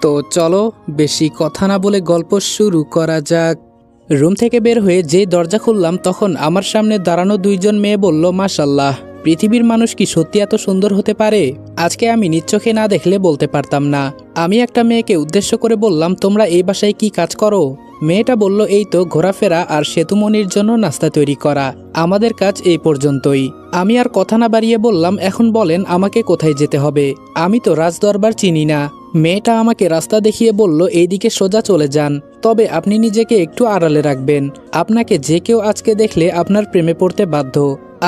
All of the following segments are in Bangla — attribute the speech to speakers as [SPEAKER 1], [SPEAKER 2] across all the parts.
[SPEAKER 1] তো চলো বেশি কথা না বলে গল্প শুরু করা যাক। রুম থেকে বের হয়ে যেই দরজা খুললাম তখন আমার সামনে দাঁড়ানো দুইজন মেয়ে বলল, মাশাল্লাহ, পৃথিবীর মানুষ কি সত্যি এত সুন্দর হতে পারে? আজকে আমি নিজ চোখে না দেখলে বলতে পারতাম না। আমি একটা মেয়েকে উদ্দেশ্য করে বললাম, তোমরা এই বাসায় কি কাজ করো? মেয়েটা বলল, এই তো ঘোরাফেরা আর সেতুমনির জন্য নাস্তা তৈরি করা, আমাদের কাজ এই পর্যন্তই। আমি আর কথা না বাড়িয়ে বললাম, এখন বলেন আমাকে কোথায় যেতে হবে? আমি তো রাজদরবার চিনি না। মেয়েটা আমাকে রাস্তা দেখিয়ে বলল, এইদিকে সোজা চলে যান, তবে আপনি নিজেকে একটু আড়ালে রাখবেন, আপনাকে যে কেউ আজকে দেখলে আপনার প্রেমে পড়তে বাধ্য।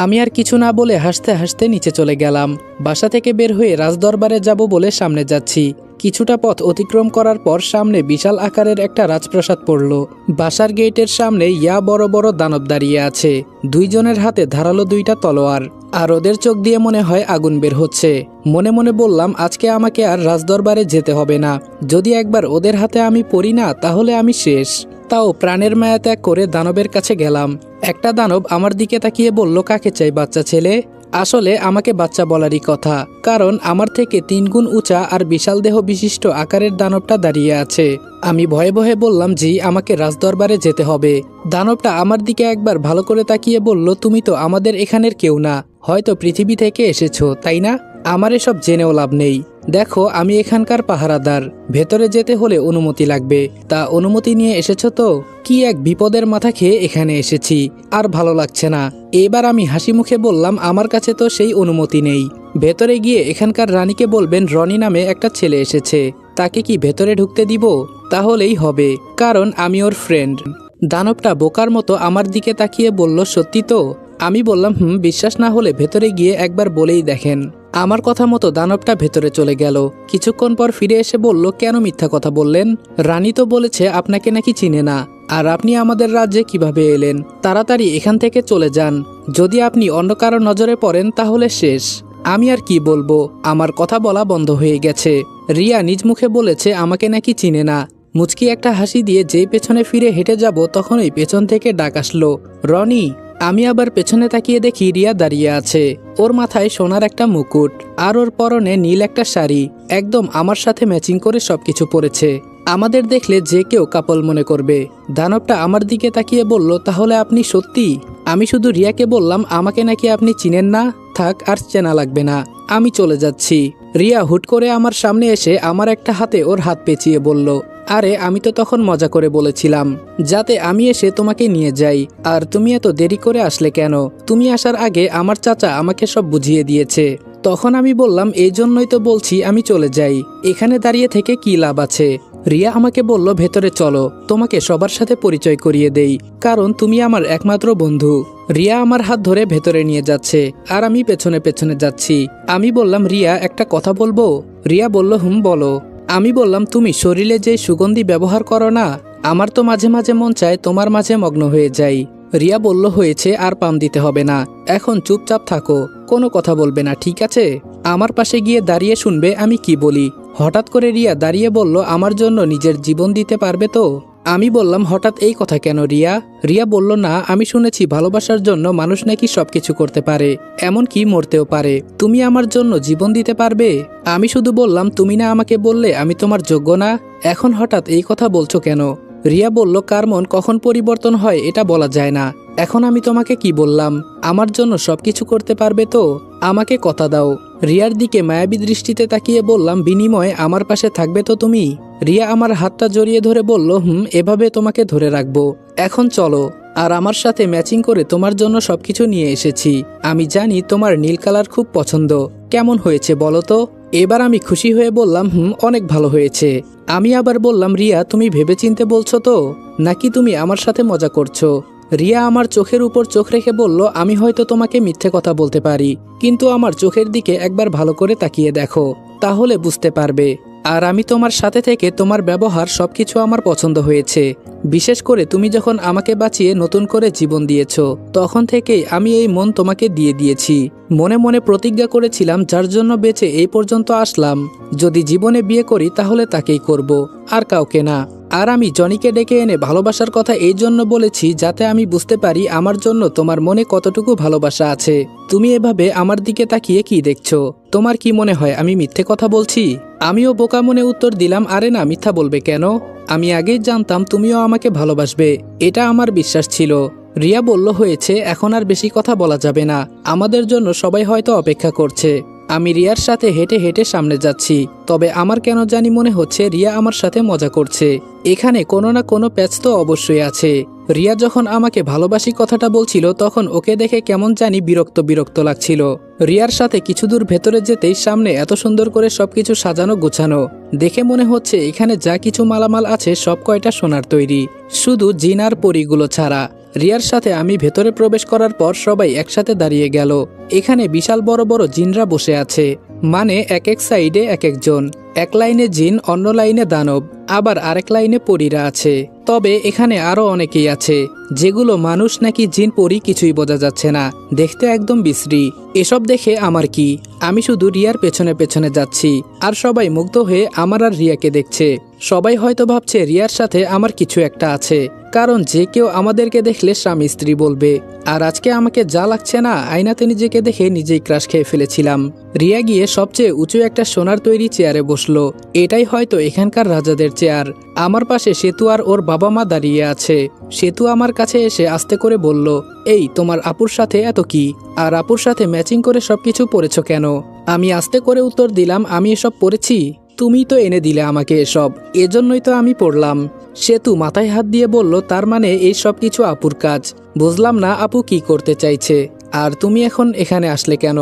[SPEAKER 1] আমি আর কিছু না বলে হাসতে হাসতে নিচে চলে গেলাম। বাসা থেকে বের হয়ে রাজদরবারে যাব বলে সামনে যাচ্ছি। কিছুটা পথ অতিক্রম করার পর সামনে বিশাল আকারের একটা রাজপ্রাসাদ পড়ল। বাসার গেটের সামনে ইয়া বড় বড় দানব দাঁড়িয়ে আছে, দুইজনের হাতে ধারালো দুইটা তলোয়ার, আর ওদের চোখ দিয়ে মনে হয় আগুন বের হচ্ছে। মনে মনে বললাম, আজকে আমাকে আর রাজদরবারে যেতে হবে না, যদি একবার ওদের হাতে আমি পড়ি না তাহলে আমি শেষ। তাও প্রাণের মায়া ত্যাগ করে দানবের কাছে গেলাম। একটা দানব আমার দিকে তাকিয়ে বলল, কাকে চাই বাচ্চা ছেলে? আসলে আমাকে বাচ্চা বলারই কথা, কারণ আমার থেকে 3 গুণ উঁচা আর বিশাল দেহ বিশিষ্ট আকারের দানবটা দাঁড়িয়ে আছে। আমি ভয়ে ভয়ে বললাম, জি আমাকে রাজদরবারে যেতে হবে। দানবটা আমার দিকে একবার ভালো করে তাকিয়ে বলল, তুমি তো আমাদের এখানের কেউ না, হয়তো পৃথিবী থেকে এসেছো, তাই না? আমার এসব জেনেও লাভ নেই, দেখো আমি এখানকার পাহারাদার, ভেতরে যেতে হলে অনুমতি লাগবে, তা অনুমতি নিয়ে এসেছো তো? কি এক বিপদের মাথা খেয়ে এখানে এসেছি, আর ভালো লাগছে না। এবার আমি হাসি মুখে বললাম, আমার কাছে তো সেই অনুমতি নেই। ভেতরে গিয়ে এখানকার রানীকে বলবেন রনি নামে একটা ছেলে এসেছে, তাকে কি ভেতরে ঢুকতে দিব? তাহলেই হবে, কারণ আমি ওর ফ্রেন্ড। দানবটা বোকার মতো আমার দিকে তাকিয়ে বলল, সত্যি তো? আমি বললাম, বিশ্বাস না হলে ভেতরে গিয়ে একবার বলেই দেখেন। আমার কথা মতো দানবটা ভেতরে চলে গেল। কিছুক্ষণ পর ফিরে এসে বলল, কেন মিথ্যা কথা বললেন? রানী তো বলেছে আপনাকে নাকি চিনে না, আর আপনি আমাদের রাজ্যে কিভাবে এলেন? তাড়াতাড়ি এখান থেকে চলে যান, যদি আপনি অন্য কারো নজরে পড়েন তাহলে শেষ। আমি আর কি বলবো, আমার কথা বলা বন্ধ হয়ে গেছে। রিয়া নিজ মুখে বলেছে আমাকে নাকি চিনে না। মুচকি একটা হাসি দিয়ে যেই পেছনে ফিরে হেঁটে যাব তখনই পেছন থেকে ডাক আসলো, রনি। আমি আবার পেছনে তাকিয়ে দেখি রিয়া দাঁড়িয়ে আছে, ওর মাথায় সোনার একটা মুকুট, আর ওর পরনে নীল একটা শাড়ি, একদম আমার সাথে ম্যাচিং করে সবকিছু পরেছে। আমাদের দেখলে যে কেউ কাপল মনে করবে। দানবটা আমার দিকে তাকিয়ে বলল, তাহলে আপনি সত্যি? আমি শুধু রিয়াকে বললাম, আমাকে নাকি আপনি চিনেন না, থাক আর চেনা লাগবে না, আমি চলে যাচ্ছি। রিয়া হুট করে আমার সামনে এসে আমার একটা হাতে ওর হাত পেঁচিয়ে বলল, আরে আমি তো তখন মজা করে বলেছিলাম যাতে আমি এসে তোমাকে নিয়ে যাই, আর তুমি এত দেরি করে আসলে কেন? তুমি আসার আগে আমার চাচা আমাকে সব বুঝিয়ে দিয়েছে। তখন আমি বললাম, এই জন্যই তো বলছি আমি চলে যাই, এখানে দাঁড়িয়ে থেকে কি লাভ আছে? রিয়া আমাকে বলল, ভেতরে চলো, তোমাকে সবার সাথে পরিচয় করিয়ে দেই, কারণ তুমি আমার একমাত্র বন্ধু। রিয়া আমার হাত ধরে ভেতরে নিয়ে যাচ্ছে, আর আমি পেছনে পেছনে যাচ্ছি। আমি বললাম, রিয়া একটা কথা বলবো? রিয়া বলল, বলো। আমি বললাম, তুমি শরীরে যে সুগন্ধি ব্যবহার করো না, আমার তো মাঝে মাঝে মন চায় তোমার মাঝে মগ্ন হয়ে যাই। রিয়া বলল, হয়েছে, আর পাম দিতে হবে না, এখন চুপচাপ থাকো, কোনো কথা বলবে না, ঠিক আছে? আমার পাশে গিয়ে দাঁড়িয়ে শুনবে আমি কি বলি। হঠাৎ করে রিয়া দাঁড়িয়ে বলল, আমার জন্য নিজের জীবন দিতে পারবে তো? আমি বললাম, হঠাৎ এই কথা কেন রিয়া? রিয়া বলল, না, আমি শুনেছি ভালোবাসার জন্য মানুষ নাকি সবকিছু করতে পারে, এমনকি মরতেও পারে, তুমি আমার জন্য জীবন দিতে পারবে? আমি শুধু বললাম, তুমি না আমাকে বললে আমি তোমার যোগ্য না, এখন হঠাৎ এই কথা বলছো কেন? রিয়া বলল, কার মন কখন পরিবর্তন হয় এটা বলা যায় না, এখন আমি তোমাকে কি বললাম, আমার জন্য সবকিছু করতে পারবে তো? আমাকে কথা দাও। রিয়ার দিকে মায়াবী দৃষ্টিতে তাকিয়ে বললাম, বিনিময়ে আমার পাশে থাকবে তো তুমি? রিয়া আমার হাতটা জড়িয়ে ধরে বলল, এভাবে তোমাকে ধরে রাখবো, এখন চলো, আর আমার সাথে ম্যাচিং করে তোমার জন্য সবকিছু নিয়ে এসেছি, আমি জানি তোমার নীল কালার খুব পছন্দ, কেমন হয়েছে বলো তো? এবার আমি খুশি হয়ে বললাম, অনেক ভালো হয়েছে। আমি আবার বললাম, রিয়া তুমি ভেবেচিন্তে বলছো তো, নাকি তুমি আমার সাথে মজা করছো? রিয়া আমার চোখের উপর চোখ রেখে বলল, আমি হয়তো তোমাকে মিথ্যে কথা বলতে পারি, কিন্তু আমার চোখের দিকে একবার ভালো করে তাকিয়ে দেখো, তাহলে বুঝতে পারবে। আর আমি তোমার সাথে থেকে তোমার ব্যবহার সবকিছু আমার পছন্দ হয়েছে, বিশেষ করে তুমি যখন আমাকে বাঁচিয়ে নতুন করে জীবন দিয়েছো, তখন থেকেই আমি এই মন তোমাকে দিয়ে দিয়েছি। মনে মনে প্রতিজ্ঞা করেছিলাম, যার জন্য বেঁচে এই পর্যন্ত আসলাম, যদি জীবনে বিয়ে করি তাহলে তাকেই করব, আর কাউকে না। আর আমি জনিকে ডেকে এনে ভালোবাসার কথা এই জন্য বলেছি যাতে আমি বুঝতে পারি আমার জন্য তোমার মনে কতটুকু ভালোবাসা আছে। তুমি এভাবে আমার দিকে তাকিয়ে কি দেখছো? তোমার কি মনে হয় আমি মিথ্যে কথা বলছি? আমিও বোকা মনে উত্তর দিলাম, আরে না, মিথ্যা বলবে কেন? আমি আগেই জানতাম তুমিও আমাকে ভালোবাসবে, এটা আমার বিশ্বাস ছিল। রিয়া বলল, হয়েছে, এখন আর বেশি কথা বলা যাবে না, আমাদের জন্য সবাই হয়তো অপেক্ষা করছে। আমি রিয়ার সাথে হেঁটে হেঁটে সামনে যাচ্ছি, তবে আমার কেন জানি মনে হচ্ছে রিয়া আমার সাথে মজা করছে। এখানে কোনো না কোনো প্যাচ তো অবশ্যই আছে। রিয়া যখন আমাকে ভালোবাসি কথাটা বলছিল তখন ওকে দেখে কেমন জানি বিরক্ত বিরক্ত লাগছিল। রিয়ার সাথে কিছু দূর ভেতরে যেতেই সামনে এত সুন্দর করে সবকিছু সাজানো গোছানো, দেখে মনে হচ্ছে এখানে যা কিছু মালামাল আছে সব কয়টা সোনার তৈরি, শুধু জিন আর পরীগুলো ছাড়া। রিয়ার সাথে আমি ভেতরে প্রবেশ করার পর সবাই একসাথে দাঁড়িয়ে গেল। এখানে বিশাল বড় বড় জিনরা বসে আছে, মানে এক এক সাইডে এক একজন। এক লাইনে জিন, অন্য লাইনে দানব, আবার আরেক লাইনে পরীরা আছে। তবে এখানে আরো অনেকেই আছে, যেগুলো মানুষ নাকি জিন পরী কিছুই বোঝা যাচ্ছে না, দেখতে একদম বিশ্রী। এসব দেখে আমার কি, আমি শুধু রিয়ার পেছনে পেছনে যাচ্ছি, আর সবাই মুগ্ধ হয়ে আমার আর রিয়াকে দেখছে। সবাই হয়তো ভাবছে রিয়ার সাথে আমার কিছু একটা আছে, কারণ যে কেউ আমাদেরকে দেখলে স্বামী স্ত্রী বলবে। আর আজকে আমাকে যা লাগছে না, আয়নাতে নিজেকে দেখে নিজেই ক্রাশ খেয়ে ফেলেছিলাম। রিয়া গিয়ে সবচেয়ে উঁচু একটা সোনার তৈরি চেয়ারে বসলো, এটাই হয়তো এখানকার রাজাদের চেয়ার। আমার পাশে সেতু আর ওর বাবা মা দাঁড়িয়ে আছে। সেতু আমার কাছে এসে আস্তে করে বলল, এই তোমার আপুর সাথে এত কি, আর আপুর সাথে ম্যাচিং করে সবকিছু পরেছো কেন? আমি আস্তে করে উত্তর দিলাম, আমি এসব পরেছি, তুমি তো এনে দিলে আমাকে এসব, এজন্যই তো আমি পড়লাম। সেতু মাথায় হাত দিয়ে বলল, তার মানে এই সব কিছু আপুর কাজ। বুঝলাম না আপু কি করতে চাইছে, আর তুমি এখন এখানে আসলে কেন?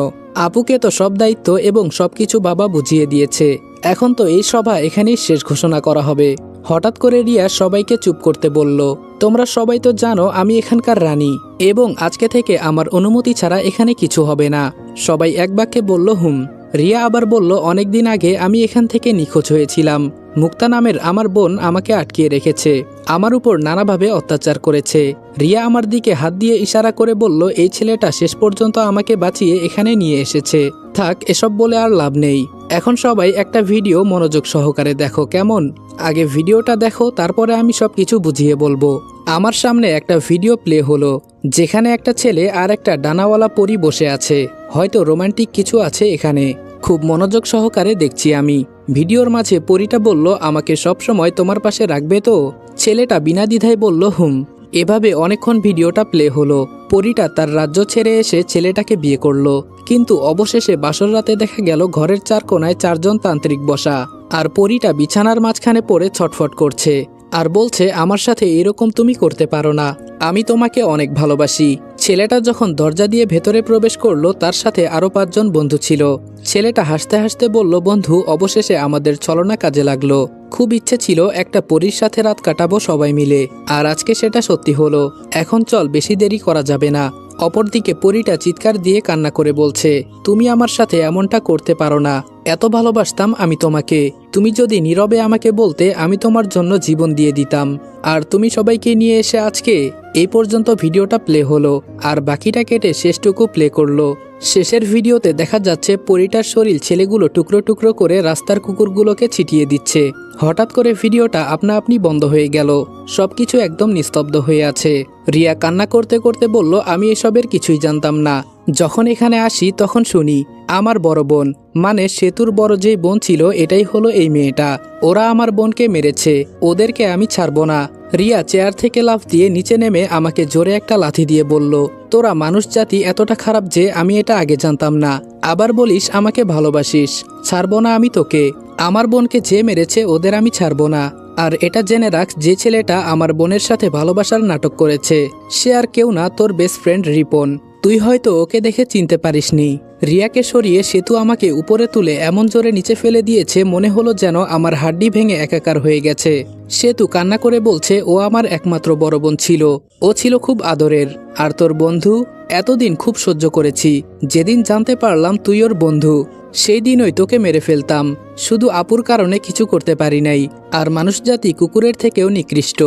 [SPEAKER 1] আপুকে তো সব দায়িত্ব এবং সবকিছু বাবা বুঝিয়ে দিয়েছে, এখন তো এই সভা এখানেই শেষ ঘোষণা করা হবে। হঠাৎ করে রিয়া সবাইকে চুপ করতে বলল, তোমরা সবাই তো জানো আমি এখানকার রানী, এবং আজকে থেকে আমার অনুমতি ছাড়া এখানে কিছু হবে না। সবাই এক বাক্যে বলল, হুম। রিয়া আবার বলল, অনেকদিন আগে আমি এখান থেকে নিখোঁজ হয়েছিলাম। মুক্তা নামের আমার বোন আমাকে আটকিয়ে রেখেছে, আমার উপর নানাভাবে অত্যাচার করেছে। রিয়া আমার দিকে হাত দিয়ে ইশারা করে বলল, এই ছেলেটা শেষ পর্যন্ত আমাকে বাঁচিয়ে এখানে নিয়ে এসেছে। থাক, এসব বলে আর লাভ নেই। এখন সবাই একটা ভিডিও মনোযোগ সহকারে দেখো কেমন? আগে ভিডিওটা দেখো, তারপরে আমি সব কিছু বুঝিয়ে বলবো। আমার সামনে একটা ভিডিও প্লে হলো, যেখানে একটা ছেলে আর একটা ডানাওয়ালা পরী বসে আছে, হয়তো রোমান্টিক কিছু আছে এখানে। খুব মনোযোগ সহকারে দেখছি আমি। ভিডিওর মাঝে পরীটা বলল, আমাকে সব সময় তোমার পাশে রাখবে তো? ছেলেটা বিনা দ্বিধায় বলল, হুম। এভাবে অনেকক্ষণ ভিডিওটা প্লে হলো। পরীটা তার রাজ্য ছেড়ে এসে ছেলেটাকে বিয়ে করলো, কিন্তু অবশেষে বাসর রাতে দেখা গেল ঘরের চার কোনায় চারজন তান্ত্রিক বসা, আর পরীটা বিছানার মাঝখানে পড়ে ছটফট করছে আর বলছে, আমার সাথে এরকম তুমি করতে পারো না, আমি তোমাকে অনেক ভালোবাসি। ছেলেটা যখন দরজা দিয়ে ভেতরে প্রবেশ করলো, তার সাথে আরো 5 জন বন্ধু ছিল। ছেলেটা হাসতে হাসতে বলল, বন্ধু, অবশেষে আমাদের ছলনা কাজে লাগলো। খুব ইচ্ছে ছিল একটা পরীর সাথে রাত কাটাবো সবাই মিলে, আর আজকে সেটা সত্যি হলো। এখন চল, বেশি দেরি করা যাবে না। অপরদিকে পরীটা চিৎকার দিয়ে কান্না করে বলছে, তুমি আমার সাথে এমনটা করতে পারো না, এত ভালোবাসতাম আমি তোমাকে। তুমি যদি নীরবে আমাকে বলতে, আমি তোমার জন্য জীবন দিয়ে দিতাম। আর তুমি সবাইকে নিয়ে এসে আজকে এই পর্যন্ত ভিডিওটা প্লে হলো, আর বাকিটা কেটে শেষটুকু প্লে করলো। শেষের ভিডিওতে দেখা যাচ্ছে পরীটার শরীর ছেলেগুলো টুকরো টুকরো করে রাস্তার কুকুরগুলোকে ছিটিয়ে দিচ্ছে। হঠাৎ করে ভিডিওটা আপনা আপনি বন্ধ হয়ে গেল, সবকিছু একদম নিস্তব্ধ হয়ে আছে। রিয়া কান্না করতে করতে বলল, আমি এসবের কিছুই জানতাম না। যখন এখানে আসি তখন শুনি আমার বড় বোন, মানে সেতুর বড় যে বোন ছিল, এটাই হলো এই মেয়েটা। ওরা আমার বোনকে মেরেছে, ওদেরকে আমি ছাড়বো না। রিয়া চেয়ার থেকে লাফ দিয়ে নিচে নেমে আমাকে জোরে একটা লাথি দিয়ে বলল, তোরা মানুষ জাতি এতটা খারাপ যে আমি এটা আগে জানতাম না। আবার বলিস আমাকে ভালোবাসিস, ছাড়বো না আমি তোকে। আমার বোনকে যে মেরেছে ওদের আমি ছাড়বো না। আর এটা জেনে রাখ, যে ছেলেটা আমার বোনের সাথে ভালোবাসার নাটক করেছে সে আর কেউ না, তোর বেস্ট ফ্রেন্ড রিপন। তুই হয়তো ওকে দেখে চিনতে পারিসনি। রিয়াকে সরিয়ে সেতু আমাকে উপরে তুলে এমন জোরে নিচে ফেলে দিয়েছে, মনে হলো যেন আমার হাড্ডি ভেঙে একাকার হয়ে গেছে। সেতু কান্না করে বলছে, ও আমার একমাত্র বড় বোন ছিল, ও ছিল খুব আদরের। আর তোর বন্ধু? এতদিন খুব সহ্য করেছি, যেদিন জানতে পারলাম তুই ওর বন্ধু, সেই দিনই তোকে মেরে ফেলতাম। শুধু আপুর কারণে কিছু করতে পারি নাই। আর মানুষ জাতি কুকুরের থেকেও নিকৃষ্ট।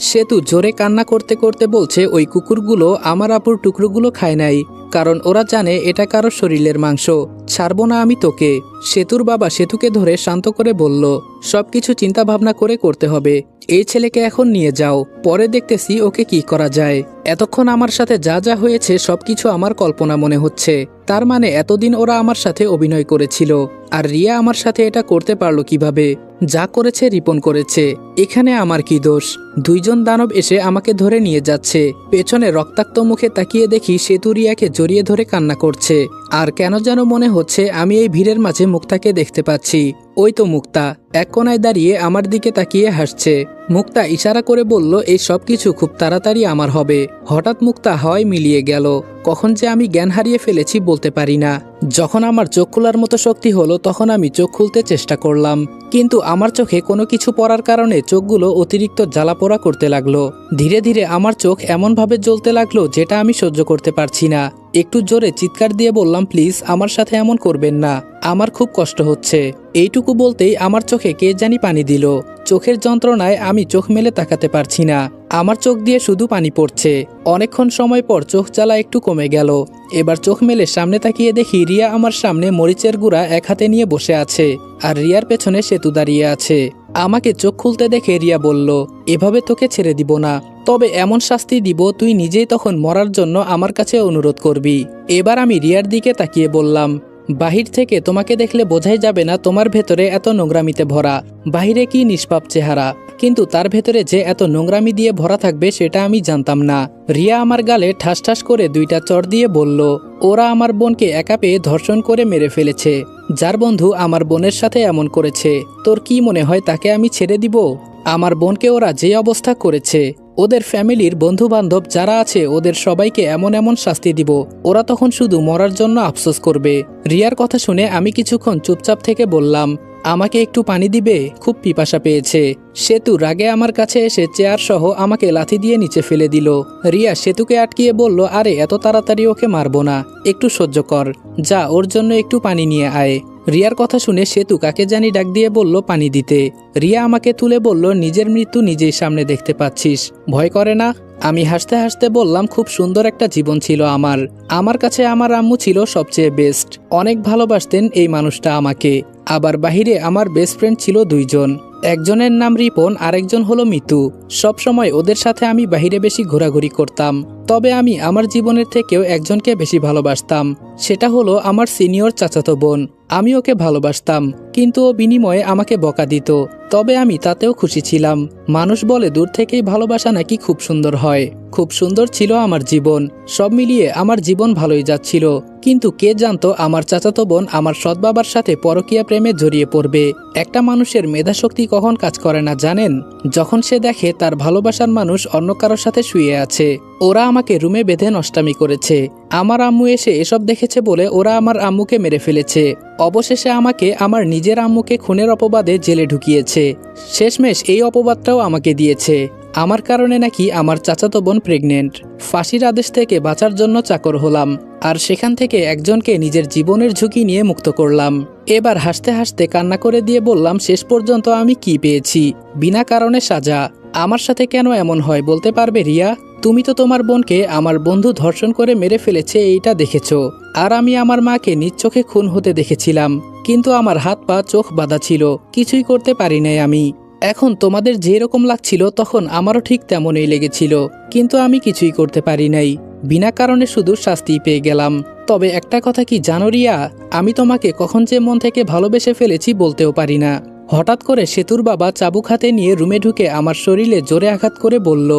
[SPEAKER 1] সেতু জোরে কান্না করতে করতে বলছে, ওই কুকুরগুলো আমার আপুর টুকরোগুলো খায় নাই, কারণ ওরা জানে এটা কারো শরীরের মাংস। ছাড়বো না আমি তোকে। সেতুর বাবা সেতুকে ধরে শান্ত করে বলল, সবকিছু চিন্তা ভাবনা করে করতে হবে। এই ছেলেকে এখন নিয়ে যাও, পরে দেখতেছি ওকে কি করা যায়। এতক্ষণ আমার সাথে যা যা হয়েছে সবকিছু আমার কল্পনা মনে হচ্ছে। তার মানে এতদিন ওরা আমার সাথে অভিনয় করেছিল, আর রিয়া আমার সাথে এটা করতে পারলো কিভাবে? যা করেছে রিপন করেছে, এখানে আমার কি দোষ? দুইজন দানব এসে আমাকে ধরে নিয়ে যাচ্ছে। পেছনে রক্তাক্ত মুখে তাকিয়ে দেখি সেতু রিয়াকে জড়িয়ে ধরে কান্না করছে। আর কেন যেন মনে হচ্ছে আমি এই ভিড়ের মাঝে মুক্তাকে দেখতে পাচ্ছি। ওই তো মুক্তা এক কোনায় দাঁড়িয়ে আমার দিকে তাকিয়ে হাসছে। মুক্তা ইশারা করে বলল, এই সব কিছু খুব তাড়াতাড়ি আমার হবে। হঠাৎ মুক্তা হাওয়ায় মিলিয়ে গেল। কখন যে আমি জ্ঞান হারিয়ে ফেলেছি বলতে পারি না। যখন আমার চোখ খোলার মতো শক্তি হলো তখন আমি চোখ খুলতে চেষ্টা করলাম, কিন্তু আমার চোখে কোনো কিছু পড়ার কারণে চোখগুলো অতিরিক্ত জ্বালাপোড়া করতে লাগলো। ধীরে ধীরে আমার চোখ এমনভাবে জ্বলতে লাগলো যেটা আমি সহ্য করতে পারছি না। একটু জোরে চিৎকার দিয়ে বললাম, প্লিজ আমার সাথে এমন করবেন না, আমার খুব কষ্ট হচ্ছে। এইটুকু বলতেই আমার চোখে কে জানি পানি দিল। চোখের যন্ত্রণায় আমি চোখ মেলে তাকাতে পারছি না। আমার চোখ দিয়ে শুধু পানি পড়ছে। অনেকক্ষণ সময় পর চোখ জ্বালা একটু কমে গেল। এবার চোখ মেলে সামনে তাকিয়ে দেখি রিয়া আমার সামনে মরিচের গুঁড়া এক হাতে নিয়ে বসে আছে, আর রিয়ার পেছনে সেতু দাঁড়িয়ে আছে। আমাকে চোখ খুলতে দেখে রিয়া বলল, এভাবে তোকে ছেড়ে দিব না, তবে এমন শাস্তি দিব তুই নিজেই তখন মরার জন্য আমার কাছে অনুরোধ করবি। এবার আমি রিয়ার দিকে তাকিয়ে বললাম, বাহির থেকে তোমাকে দেখলে বোঝাই যাবে না তোমার ভেতরে এত নোংরামিতে ভরা। বাহিরে কি নিষ্পাপ চেহারা, কিন্তু তার ভেতরে যে এত নোংরামি দিয়ে ভরা থাকবে সেটা আমি জানতাম না। রিয়া আমার গালে ঠাস ঠাস করে দুইটা চড় দিয়ে বলল, ওরা আমার বোনকে একা পেয়ে ধর্ষণ করে মেরে ফেলেছে। যার বন্ধু আমার বোনের সাথে এমন করেছে, তোর কি মনে হয় তাকে আমি ছেড়ে দিব? আমার বোনকে ওরা যে অবস্থা করেছে, ওদের ফ্যামিলির বন্ধু বান্ধব যারা আছে ওদের সবাইকে এমন এমন শাস্তি দিব, ওরা তখন শুধু মরার জন্য আফসোস করবে। রিয়ার কথা শুনে আমি কিছুক্ষণ চুপচাপ থেকে বললাম, আমাকে একটু পানি দিবে, খুব পিপাসা পেয়েছে। সেতু রাগে আমার কাছে এসে চেয়ার সহ আমাকে লাথি দিয়ে নিচে ফেলে দিল। রিয়া সেতুকে আটকিয়ে বলল, আরে এত তাড়াতাড়ি ওকে মারবো না, একটু সহ্য কর, যা ওর জন্য একটু পানি নিয়ে আয়। রিয়ার কথা শুনে সেতু কাকে জানি ডাক দিয়ে বলল পানি দিতে। রিয়া আমাকে তুলে বলল, নিজের মৃত্যু নিজেই সামনে দেখতে পাচ্ছিস, ভয় করে না? আমি হাসতে হাসতে বললাম, খুব সুন্দর একটা জীবন ছিল আমার। আমার কাছে আমার আম্মু ছিল সবচেয়ে বেস্ট, অনেক ভালোবাসতেন এই মানুষটা আমাকে। আবার বাহিরে আমার বেস্ট ফ্রেন্ড ছিল দুইজন, একজনের নাম রিপন, আরেকজন হলো মিতু। সব সময় ওদের সাথে আমি বাহিরে বেশি ঘোরাঘুরি করতাম। তবে আমি আমার জীবনের থেকেও একজনকে বেশি ভালোবাসতাম, সেটা হলো আমার সিনিয়র চাচাতো বোন। আমি ওকে ভালোবাসতাম, কিন্তু ও বিনিময়ে আমাকে বকা দিত, তবে আমি তাতেও খুশি ছিলাম। মানুষ বলে দূর থেকেই ভালোবাসা নাকি খুব সুন্দর হয়। খুব সুন্দর ছিল আমার জীবন, সব মিলিয়ে আমার জীবন ভালোই যাচ্ছিল। কিন্তু কে জানতো আমার চাচাতো বোন আমার সৎ বাবার সাথে পরকীয়া প্রেমে জড়িয়ে পড়বে। একটা মানুষের মেধাশক্তি কখন কাজ করে না জানেন? যখন সে দেখে তার ভালোবাসার মানুষ অন্য কারোর সাথে শুয়ে আছে। ওরা আমাকে রুমে বেঁধে নষ্টামি করেছে। আমার আম্মু এসে এসব দেখেছে বলে ওরা আমার আম্মুকে মেরে ফেলেছে। অবশেষে আমাকে আমার নিজের আম্মুকে খুনের অপবাদে জেলে ঢুকিয়েছে। শেষমেশ এই অপবাদটাও আমাকে দিয়েছে। আমার কারণে নাকি আমার চাচাতো বোন প্রেগনেন্ট। ফাঁসির আদেশ থেকে বাঁচার জন্য চাকর হলাম, আর সেখান থেকে একজনকে নিজের জীবনের ঝুঁকি নিয়ে মুক্ত করলাম। এবার হাসতে হাসতে কান্না করে দিয়ে বললাম, শেষ পর্যন্ত আমি কি পেয়েছি? বিনা কারণে সাজা। আমার সাথে কেন এমন হয় বলতে পারবে রিয়া? তুমি তো তোমার বোনকে আমার বন্ধু ধর্ষণ করে মেরে ফেলেছে এইটা দেখেছো, আর আমি আমার মাকে নিজ চোখে খুন হতে দেখেছিলাম, কিন্তু আমার হাত পা চোখ বাঁধা ছিল, কিছুই করতে পারি নাই আমি। এখন তোমাদের যেরকম লাগছিল তখন আমারও ঠিক তেমনই লেগেছিল, কিন্তু আমি কিছুই করতে পারি নাই। বিনা কারণে শুধু শাস্তি পেয়ে গেলাম। তবে একটা কথা কি জানো রিয়া, আমি তোমাকে কখন যে মন থেকে ভালোবেসে ফেলেছি বলতেও পারি না। হঠাৎ করে সেতুর বাবা চাবুক হাতে নিয়ে রুমে ঢুকে আমার শরীরে জোরে আঘাত করে বলল,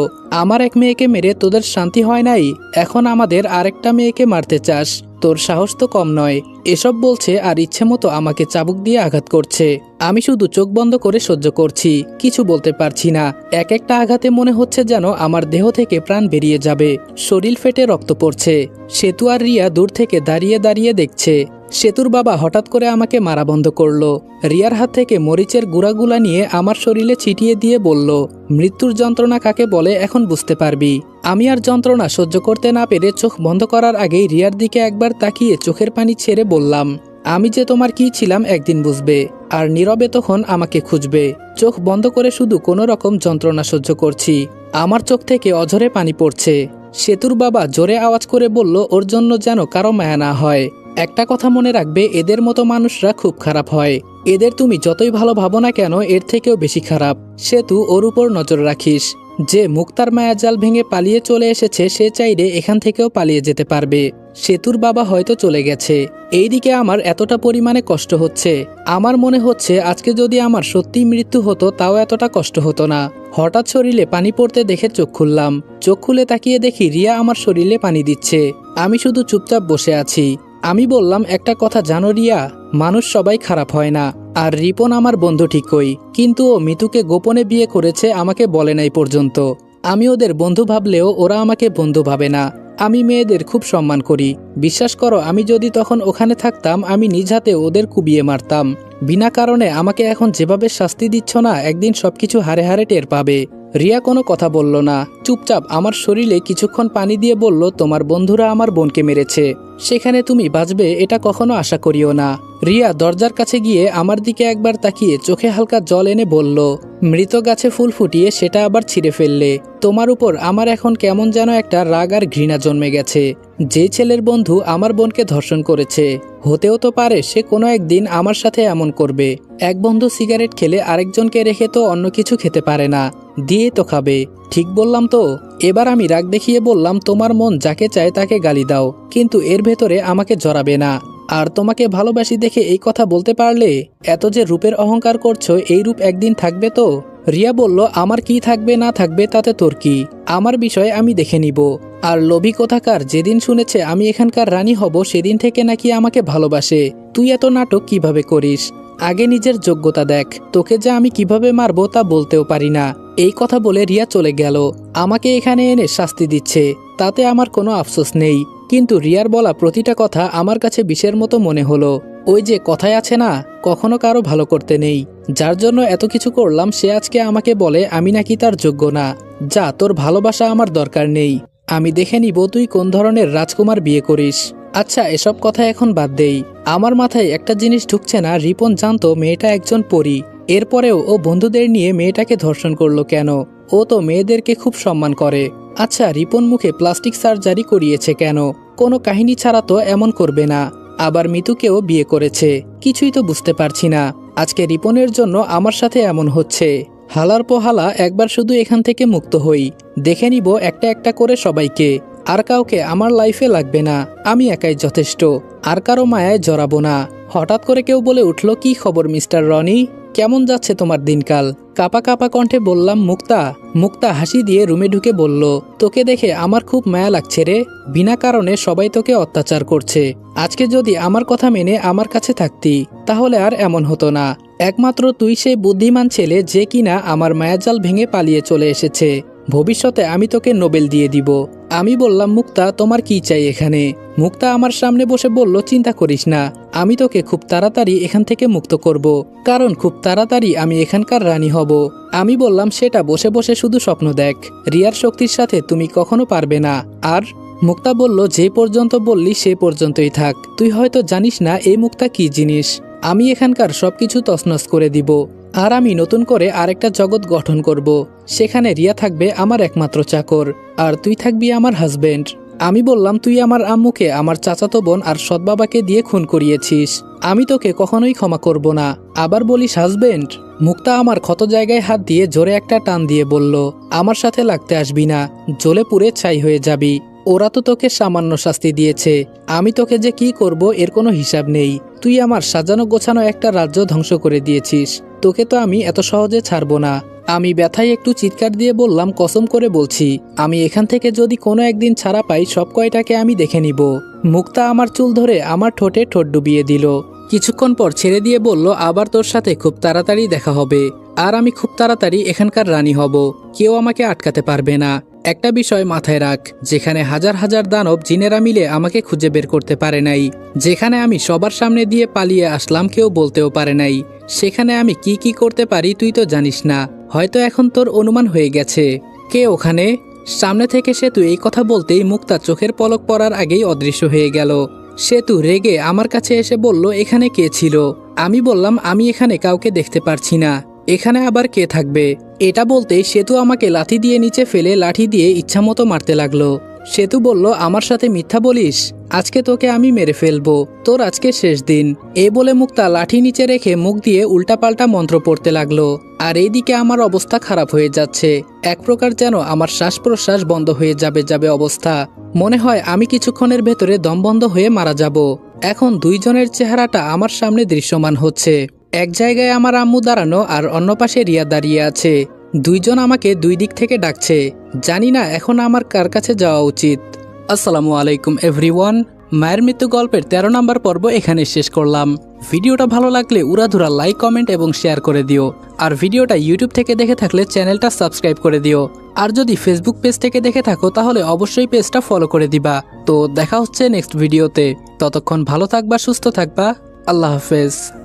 [SPEAKER 1] আমার এক মেয়েকে মেরে তোদের শান্তি হয় নাই, এখন আমাদের আরেকটা মেয়েকে মারতে চাস? তোর সাহস তো কম নয়। এসব বলছে আর ইচ্ছে মতো আমাকে চাবুক দিয়ে আঘাত করছে। আমি শুধু চোখ বন্ধ করে সহ্য করছি, কিছু বলতে পারছি না। এক একটা আঘাতে মনে হচ্ছে যেন আমার দেহ থেকে প্রাণ বেরিয়ে যাবে, শরীর ফেটে রক্ত পড়ছে। সেতু আর রিয়া দূর থেকে দাঁড়িয়ে দাঁড়িয়ে দেখছে। সেতুর বাবা হঠাৎ করে আমাকে মারা বন্ধ করলো। রিয়ার হাত থেকে মরিচের গুঁড়াগুলা নিয়ে আমার শরীরে ছিটিয়ে দিয়ে বলল, মৃত্যুর যন্ত্রণা কাকে বলে এখন বুঝতে পারবি। আমি আর যন্ত্রণা সহ্য করতে না পেরে চোখ বন্ধ করার আগেই রিয়ার দিকে একবার তাকিয়ে চোখের পানি ছেড়ে বললাম, আমি যে তোমার কি ছিলাম একদিন বুঝবে, আর নীরবে তখন আমাকে খুঁজবে। চোখ বন্ধ করে শুধু কোনো রকম যন্ত্রণা সহ্য করছি। আমার চোখ থেকে অঝরে পানি পড়ছে। সেতুর বাবা জোরে আওয়াজ করে বলল, ওর জন্য যেন কারো মায়া না হয়। একটা কথা মনে রাখবে, এদের মতো মানুষরা খুব খারাপ হয়। এদের তুমি যতই ভালো ভাবো না কেন, এর থেকেও বেশি খারাপ। সেতু, ওর উপর নজর রাখিস। যে মুক্তার মায়াজাল ভেঙে পালিয়ে চলে এসেছে, সে চাইলে এখান থেকেও পালিয়ে যেতে পারবে। সেতুর বাবা হয়তো চলে গেছে। এইদিকে আমার এতটা পরিমাণে কষ্ট হচ্ছে। আমার মনে হচ্ছে আজকে যদি আমার সত্যিই মৃত্যু হতো, তাও এতটা কষ্ট হতো না। হঠাৎ শরীরে পানি পড়তে দেখে চোখ খুললাম। চোখ খুলে তাকিয়ে দেখি রিয়া আমার শরীরে পানি দিচ্ছে। আমি শুধু চুপচাপ বসে আছি। আমি বললাম, একটা কথা জানো রিয়া, মানুষ সবাই খারাপ হয় না। আর রিপন আমার বন্ধু ঠিকই, কিন্তু ও মিতুকে গোপনে বিয়ে করেছে, আমাকে বলে নাই পর্যন্ত। আমি ওদের বন্ধু ভাবলেও ওরা আমাকে বন্ধু ভাবে না। আমি মেয়েদের খুব সম্মান করি। বিশ্বাস করো, আমি যদি তখন ওখানে থাকতাম, আমি নিজ হাতে ওদের কুবিয়ে মারতাম। বিনা কারণে আমাকে এখন যেভাবে শাস্তি দিচ্ছ না, একদিন সবকিছু হারে হারে টের পাবে। রিয়া কোনো কথা বলল না, চুপচাপ আমার শরীরে কিছুক্ষণ পানি দিয়ে বলল, তোমার বন্ধুরা আমার বোনকে মেরেছে, সেখানে তুমি বাঁচবে এটা কখনো আশা করিও না। রিয়া দরজার কাছে গিয়ে আমার দিকে একবার তাকিয়ে চোখে হালকা জল এনে বলল, মৃত গাছে ফুল ফুটিয়ে সেটা আবার ছিঁড়ে ফেললে। তোমার উপর আমার এখন কেমন যেন একটা রাগ আর ঘৃণা জন্মে গেছে। যে ছেলের বন্ধু আমার বোনকে ধর্ষণ করেছে, হতেও তো পারে সে কোনো একদিন আমার সাথে এমন করবে। এক বন্ধু সিগারেট খেলে আরেকজনকে রেখে তো অন্য কিছু খেতে পারে না, দিয়ে তো খাবে। ঠিক বললাম তো? এবার আমি রাগ দেখিয়ে বললাম, তোমার মন যাকে চায় তাকে গালি দাও, কিন্তু এর ভেতরে আমাকে জড়াবে না। আর তোমাকে ভালোবাসি দেখে এই কথা বলতে পারলে? এত যে রূপের অহংকার করছো, এই রূপ একদিন থাকবে তো? রিয়া বলল, আমার কি থাকবে না থাকবে তাতে তোর কি? আমার বিষয় আমি দেখে নিব। আর লোভী কোথাকার যেদিন শুনেছে আমি এখানকার রানী হব, সেদিন থেকে নাকি আমাকে ভালোবাসে। তুই এত নাটক কিভাবে করিস? আগে নিজের যোগ্যতা দেখ। তোকে যে আমি কিভাবে মারবো তা বলতেও পারি না। এই কথা বলে রিয়া চলে গেল। আমাকে এখানে এনে শাস্তি দিচ্ছে, তাতে আমার কোনো আফসোস নেই। কিন্তু রিয়ার বলা প্রতিটা কথা আমার কাছে বিষের মতো মনে হলো। ওই যে কথায় আছে না, কখনো কারো ভালো করতে নেই। যার জন্য এত কিছু করলাম, সে আজকে আমাকে বলে আমি নাকি তার যোগ্য না। যা, তোর ভালোবাসা আমার দরকার নেই। আমি দেখে নিব তুই কোন ধরনের রাজকুমার বিয়ে করিস। আচ্ছা, এসব কথা এখন বাদ দেই। আমার মাথায় একটা জিনিস ঢুকছে না, রিপন জানতো মেয়েটা একজন পরী, এরপরেও ও বন্ধুদের নিয়ে মেয়েটাকে ধর্ষণ করলো কেন? ও তো মেয়েদেরকে খুব সম্মান করে। আচ্ছা, রিপন মুখে প্লাস্টিক সার্জারি করিয়েছে কেন? কোনো কাহিনী ছাড়া তো এমন করবে না। আবার মিতুকেও বিয়ে করেছে, কিছুই তো বুঝতে পারছি না। আজকে রিপনের জন্য আমার সাথে এমন হচ্ছে। হালার পোহালা একবার শুধু এখান থেকে মুক্ত হই, দেখে নিব একটা একটা করে সবাইকে। আর কাউকে আমার লাইফে লাগবে না, আমি একাই যথেষ্ট। আর কারো মায়ায় জড়াবো না। হঠাৎ করে কেউ বলে উঠল, কি খবর মিস্টার রনি, কেমন যাচ্ছে তোমার দিনকাল? কাপা কাপা কণ্ঠে বললাম, মুক্তা। মুক্তা হাসি দিয়ে রুমে ঢুকে বলল, তোকে দেখে আমার খুব মায়া লাগছে রে। বিনা কারণে সবাই তোকে অত্যাচার করছে। আজকে যদি আমার কথা মেনে আমার কাছে থাকতি, তাহলে আর এমন হতো না। একমাত্র তুই সেই বুদ্ধিমান ছেলে যে কিনা আমার মায়াজাল ভেঙে পালিয়ে চলে এসেছে। ভবিষ্যতে আমি তোকে নোবেল দিয়ে দিব। আমি বললাম, মুক্তা তোমার কি চাই এখানে? মুক্তা আমার সামনে বসে বলল, চিন্তা করিস না, আমি তোকে খুব তাড়াতাড়ি এখান থেকে মুক্ত করব, কারণ খুব তাড়াতাড়ি আমি এখানকার রানী হব। আমি বললাম, সেটা বসে বসে শুধু স্বপ্ন দেখ, রিয়ার শক্তির সাথে তুমি কখনো পারবে না। আর মুক্তা বলল, যে পর্যন্ত বললি সে পর্যন্তই থাক। তুই হয়তো জানিস না এই মুক্তা কি জিনিস। আমি এখানকার সবকিছু তছনছ করে দিব, আর আমি নতুন করে আরেকটা জগৎ গঠন করব। সেখানে রিয়া থাকবে আমার একমাত্র চাকর, আর তুই থাকবি আমার হাজবেন্ড। আমি বললাম, তুই আমার আম্মুকে, আমার চাচাতো বোন আর সৎবাবাকে দিয়ে খুন করিয়েছিস। আমি তোকে কখনোই ক্ষমা করব না, আবার বলিস হাজবেন্ড। মুক্তা আমার ক্ষত জায়গায় হাত দিয়ে জোরে একটা টান দিয়ে বলল, আমার সাথে লাগতে আসবি না, জ্বলে পুড়ে ছাই হয়ে যাবি। ওরা তো তোকে সামান্য শাস্তি দিয়েছে, আমি তোকে যে কি করব এর কোনো হিসাব নেই। তুই আমার সাজানো গোছানো একটা রাজ্য ধ্বংস করে দিয়েছিস, তোকে তো আমি এত সহজে ছাড়বো না। আমি ব্যথায় একটু চিৎকার দিয়ে বললাম, কসম করে বলছি, আমি এখান থেকে যদি কোনো একদিন ছাড়া পাই, সব কয়টাকে আমি দেখে নিব। মুক্তা আমার চুল ধরে আমার ঠোঁটে ঠোঁট ডুবিয়ে দিল। কিছুক্ষণ পর ছেড়ে দিয়ে বলল, আবার তোর সাথে খুব তাড়াতাড়ি দেখা হবে, আর আমি খুব তাড়াতাড়ি এখানকার রানী হব। কেউ আমাকে আটকাতে পারবে না। একটা বিষয় মাথায় রাখ, যেখানে হাজার হাজার দানব জিনেরা মিলে আমাকে খুঁজে বের করতে পারে নাই, যেখানে আমি সবার সামনে দিয়ে পালিয়ে আসলাম, কেউ বলতেও পারে নাই, সেখানে আমি কি কি করতে পারি তুই তো জানিস না। হয়তো এখন তোর অনুমান হয়ে গেছে। কে ওখানে? সামনে থেকে সেতু এই কথা বলতেই মুক্তা চোখের পলক পড়ার আগেই অদৃশ্য হয়ে গেল। সেতু রেগে আমার কাছে এসে বলল, এখানে কে ছিল? আমি বললাম, আমি এখানে কাউকে দেখতে পারছি না, এখানে আবার কে থাকবে? এটা বলতেই সেতু আমাকে লাথি দিয়ে নিচে ফেলে লাঠি দিয়ে ইচ্ছামতো মারতে লাগলো। সেতু বলল, আমার সাথে মিথ্যা বলিস? আজকে তোকে আমি মেরে ফেলবো, তোর আজকে শেষ দিন। এ বলে মুক্তা লাঠি নিচে রেখে মুখ দিয়ে উল্টাপাল্টা মন্ত্র পড়তে লাগলো। আর এইদিকে আমার অবস্থা খারাপ হয়ে যাচ্ছে, এক প্রকার যেন আমার শ্বাস প্রশ্বাস বন্ধ হয়ে যাবে অবস্থা। মনে হয় আমি কিছুক্ষণের ভেতরে দম বন্ধ হয়ে মারা যাব। এখন দুইজনের চেহারাটা আমার সামনে দৃশ্যমান হচ্ছে। এক জায়গায় আমার আম্মু দাঁড়ানো আর অন্য পাশে রিয়া দাঁড়িয়ে আছে। দুইজন আমাকে দুই দিক থেকে ডাকছে। জানি না এখন আমার কার কাছে যাওয়া উচিত। আসসালামু আলাইকুম এভরিওয়ান। মায়ের মৃত্যু গল্পের 13 নম্বর পর্ব এখানে শেষ করলাম। ভিডিওটা ভালো লাগলে উড়াধুরা লাইক, কমেন্ট এবং শেয়ার করে দিও। আর ভিডিওটা ইউটিউব থেকে দেখে থাকলে চ্যানেলটা সাবস্ক্রাইব করে দিও। আর যদি ফেসবুক পেজ থেকে দেখে থাকো তাহলে অবশ্যই পেজটা ফলো করে দিবা। তো দেখা হচ্ছে নেক্সট ভিডিওতে। ততক্ষণ ভালো থাকবা, সুস্থ থাকবা। আল্লাহ হাফেজ।